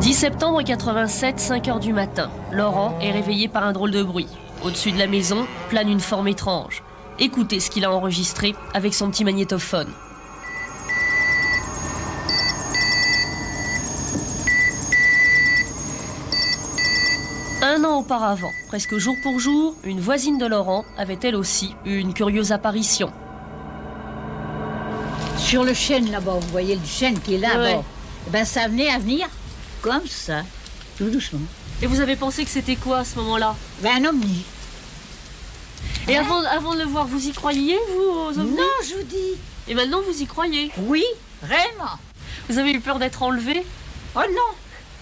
10 septembre 87, 5 h du matin. Laurent est réveillé par un drôle de bruit. Au-dessus de la maison plane une forme étrange. Écoutez ce qu'il a enregistré avec son petit magnétophone. Un an auparavant, presque jour pour jour, une voisine de Laurent avait elle aussi eu une curieuse apparition. Sur le chêne là-bas, vous voyez le chêne qui est là, Ouais. bon, ben ça venait à venir comme ça, tout doucement. Et vous avez pensé que c'était quoi à ce moment-là? Ben un ovni. Et avant de le voir, vous y croyiez, vous, aux ovnis? Non, je vous dis. Et maintenant, vous y croyez? Oui, vraiment. Vous avez eu peur d'être enlevé? Oh non,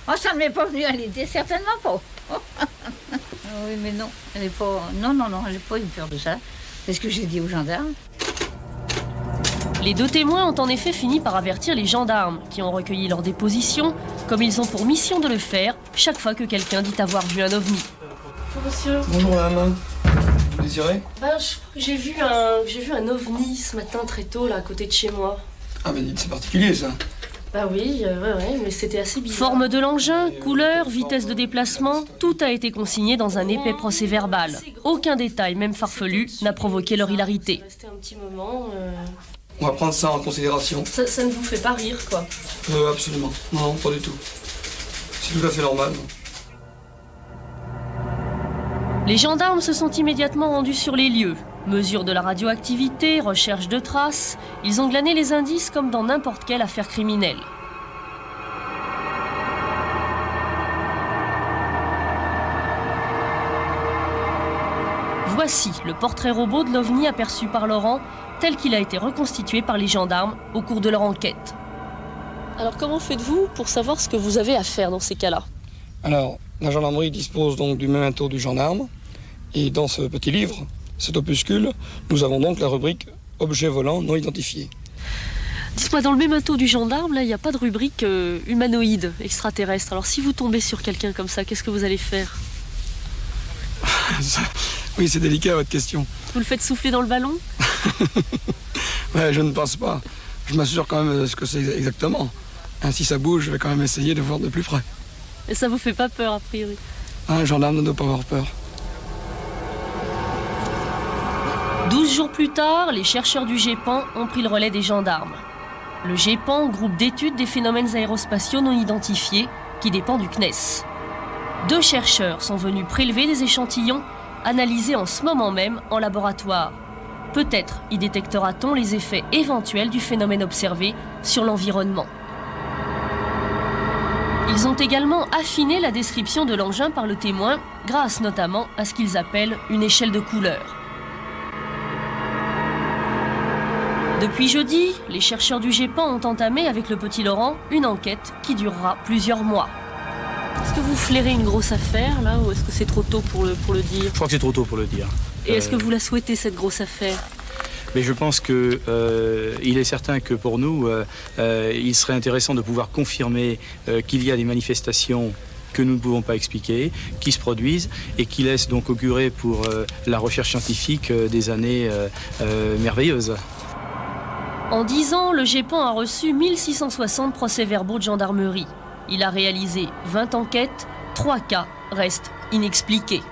oh, ça ne m'est pas venu à l'idée, certainement pas. Oui, mais non, elle est pas. Non, j'ai pas eu peur de ça. C'est ce que j'ai dit aux gendarmes. Les deux témoins ont en effet fini par avertir les gendarmes, qui ont recueilli leur déposition, comme ils ont pour mission de le faire chaque fois que quelqu'un dit avoir vu un ovni. Bonjour monsieur. Bonjour madame. Vous désirez? J'ai vu un ovni ce matin très tôt, là, à côté de chez moi. Ah bah dites, c'est particulier ça. Bah oui, ouais, mais c'était assez bizarre. Forme de l'engin, couleur, vitesse de déplacement, tout a été consigné dans un épais procès-verbal. Aucun détail, même farfelu, n'a provoqué leur hilarité. Resté un petit moment. On va prendre ça en considération. Ça ne vous fait pas rire, quoi? Absolument. Non, pas du tout. C'est tout à fait normal. Les gendarmes se sont immédiatement rendus sur les lieux. Mesure de la radioactivité, recherche de traces, ils ont glané les indices comme dans n'importe quelle affaire criminelle. Voici le portrait robot de l'OVNI aperçu par Laurent, tel qu'il a été reconstitué par les gendarmes au cours de leur enquête. Alors comment faites-vous pour savoir ce que vous avez à faire dans ces cas-là? Alors, la gendarmerie dispose donc du memento du gendarme. Et dans ce petit livre, cet opuscule, nous avons donc la rubrique « Objets volants non identifiés ». Dites-moi, dans le memento du gendarme, là, il n'y a pas de rubrique humanoïde, extraterrestre. Alors si vous tombez sur quelqu'un comme ça, qu'est-ce que vous allez faire? Oui, c'est délicat votre question. Vous le faites souffler dans le ballon? Ouais, je ne pense pas. Je m'assure quand même de ce que c'est exactement. Si ça bouge, je vais quand même essayer de voir de plus près. Et ça vous fait pas peur, a priori? Un gendarme ne doit pas avoir peur. 12 jours plus tard, les chercheurs du GEPAN ont pris le relais des gendarmes. Le GEPAN, groupe d'études des phénomènes aérospatiaux non identifiés, qui dépend du CNES. 2 chercheurs sont venus prélever des échantillons analysés en ce moment même en laboratoire. Peut-être y détectera-t-on les effets éventuels du phénomène observé sur l'environnement. Ils ont également affiné la description de l'engin par le témoin, grâce notamment à ce qu'ils appellent une échelle de couleurs. Depuis jeudi, les chercheurs du GEPAN ont entamé avec le petit Laurent une enquête qui durera plusieurs mois. Est-ce que vous flairez une grosse affaire, là, ou est-ce que c'est trop tôt pour le dire? Je crois que c'est trop tôt pour le dire. Et est-ce que vous la souhaitez, cette grosse affaire? Mais je pense que il est certain que pour nous, il serait intéressant de pouvoir confirmer qu'il y a des manifestations que nous ne pouvons pas expliquer, qui se produisent et qui laissent donc augurer pour la recherche scientifique des années merveilleuses. En 10 ans, le GEPAN a reçu 1660 procès-verbaux de gendarmerie. Il a réalisé 20 enquêtes, 3 cas restent inexpliqués.